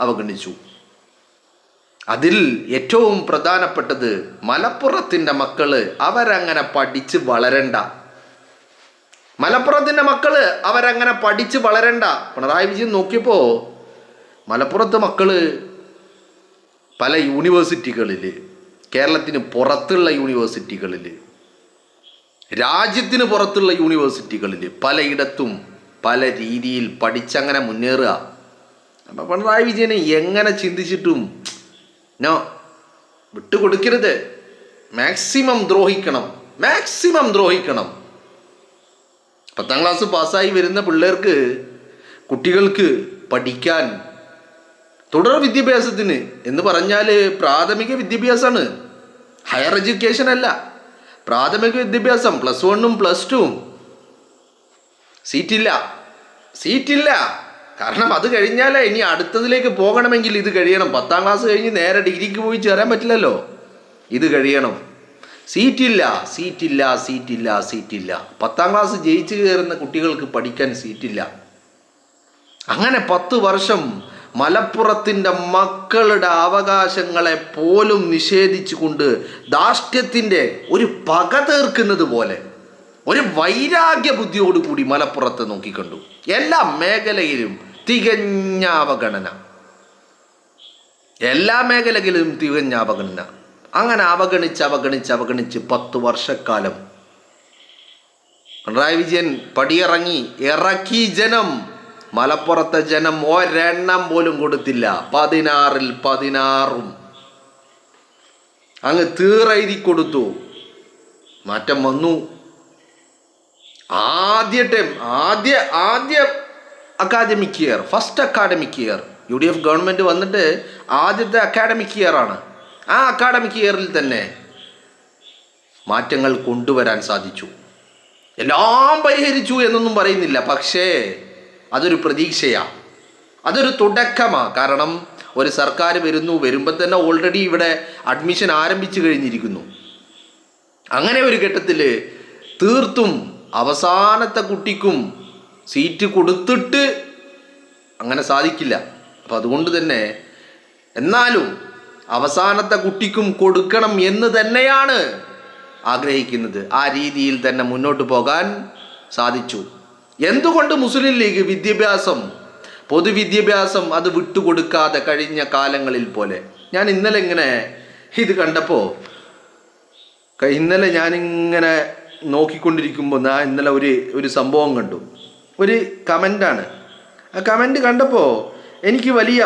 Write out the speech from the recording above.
അവഗണിച്ചു. അതിൽ ഏറ്റവും പ്രധാനപ്പെട്ടത് മലപ്പുറത്തിൻ്റെ മക്കള് അവരങ്ങനെ പഠിച്ച് വളരണ്ട. മലപ്പുറത്തിൻ്റെ മക്കള് അവരങ്ങനെ പഠിച്ച് വളരണ്ട. പിണറായി വിജയൻ നോക്കിയപ്പോൾ മലപ്പുറത്തെ മക്കള് പല യൂണിവേഴ്സിറ്റികളിൽ, കേരളത്തിന് പുറത്തുള്ള യൂണിവേഴ്സിറ്റികളിൽ, രാജ്യത്തിന് പുറത്തുള്ള യൂണിവേഴ്സിറ്റികളിൽ പലയിടത്തും പല രീതിയിൽ പഠിച്ചങ്ങനെ മുന്നേറുക. അപ്പം പിണറായി വിജയനെ എങ്ങനെ ചിന്തിച്ചിട്ടും നോ, വിട്ടുകൊടുക്കരുത്. മാക്സിമം ദ്രോഹിക്കണം. 10ാം ക്ലാസ് പാസ്സായി വരുന്ന പിള്ളേർക്ക്, കുട്ടികൾക്ക് പഠിക്കാൻ, തുടർ വിദ്യാഭ്യാസത്തിന് എന്ന് പറഞ്ഞാൽ പ്രാഥമിക വിദ്യാഭ്യാസമാണ്, ഹയർ എഡ്യൂക്കേഷൻ അല്ല. പ്രാഥമിക വിദ്യാഭ്യാസം +1ഉം +2ഉം സീറ്റില്ല. കാരണം അത് കഴിഞ്ഞാലേ ഇനി അടുത്തതിലേക്ക് പോകണമെങ്കിൽ ഇത് കഴിയണം. 10ാം ക്ലാസ് കഴിഞ്ഞ് നേരെ ഡിഗ്രിക്ക് പോയി ചേരാൻ പറ്റില്ലല്ലോ, ഇത് കഴിയണം. സീറ്റില്ല. 10ാം ക്ലാസ് ജയിച്ച് കയറുന്ന കുട്ടികൾക്ക് പഠിക്കാൻ സീറ്റില്ല. അങ്ങനെ 10 വർഷം മലപ്പുറത്തിൻ്റെ മക്കളുടെ അവകാശങ്ങളെ പോലും നിഷേധിച്ചുകൊണ്ട് ധാർഷ്ട്യത്തിൻ്റെ ഒരു പക തീർക്കുന്നത് പോലെ ഒരു വൈരാഗ്യ ബുദ്ധിയോടുകൂടി മലപ്പുറത്തെ നോക്കിക്കണ്ടു. എല്ലാ മേഖലയിലും തികഞ്ഞ അവഗണന. അങ്ങനെ അവഗണിച്ച് 10 വർഷക്കാലം പിണറായി വിജയൻ ഇറക്കി ജനം. മലപ്പുറത്തെ ജനം ഒരെണ്ണം പോലും കൊടുത്തില്ല. 16-ൽ 16ഉം അങ്ങ് തീറെഴുതി കൊടുത്തു. മാറ്റം വന്നു. ആദ്യ academic year, first academic year UDF government വന്നിട്ട് ആദ്യത്തെ അക്കാഡമിക് ഇയർ ആണ്. ആ അക്കാഡമിക് ഇയറിൽ തന്നെ മാറ്റങ്ങൾ കൊണ്ടുവരാൻ സാധിച്ചു. എല്ലാം പരിഹരിച്ചു എന്നൊന്നും പറയുന്നില്ല, പക്ഷേ അതൊരു പ്രതീക്ഷയാണ്, അതൊരു തുടക്കമാണ്. കാരണം ഒരു സർക്കാർ വരുമ്പോൾ തന്നെ ഓൾറെഡി ഇവിടെ അഡ്മിഷൻ ആരംഭിച്ചു കഴിഞ്ഞിരിക്കുന്നു. അങ്ങനെ ഒരു ഘട്ടത്തിൽ തീർത്തും അവസാനത്തെ കുട്ടിക്കും സീറ്റ് കൊടുത്തിട്ട് അങ്ങനെ സാധിക്കില്ല. അപ്പം അതുകൊണ്ട് തന്നെ എന്നാലും അവസാനത്തെ കുട്ടിക്കും കൊടുക്കണം എന്ന് തന്നെയാണ് ആഗ്രഹിക്കുന്നത്. ആ രീതിയിൽ തന്നെ മുന്നോട്ട് പോകാൻ സാധിച്ചു. എന്തുകൊണ്ട് മുസ്ലിം ലീഗ് പൊതുവിദ്യാഭ്യാസം അത് വിട്ടുകൊടുക്കാതെ കഴിഞ്ഞ കാലങ്ങളിൽ പോലെ? ഞാൻ ഇന്നലെ ഞാനിങ്ങനെ നോക്കിക്കൊണ്ടിരിക്കുമ്പോൾ ഇന്നലെ ഒരു സംഭവം കണ്ടു. ഒരു കമൻ്റാണ്. ആ കമൻ്റ് കണ്ടപ്പോൾ എനിക്ക് വലിയ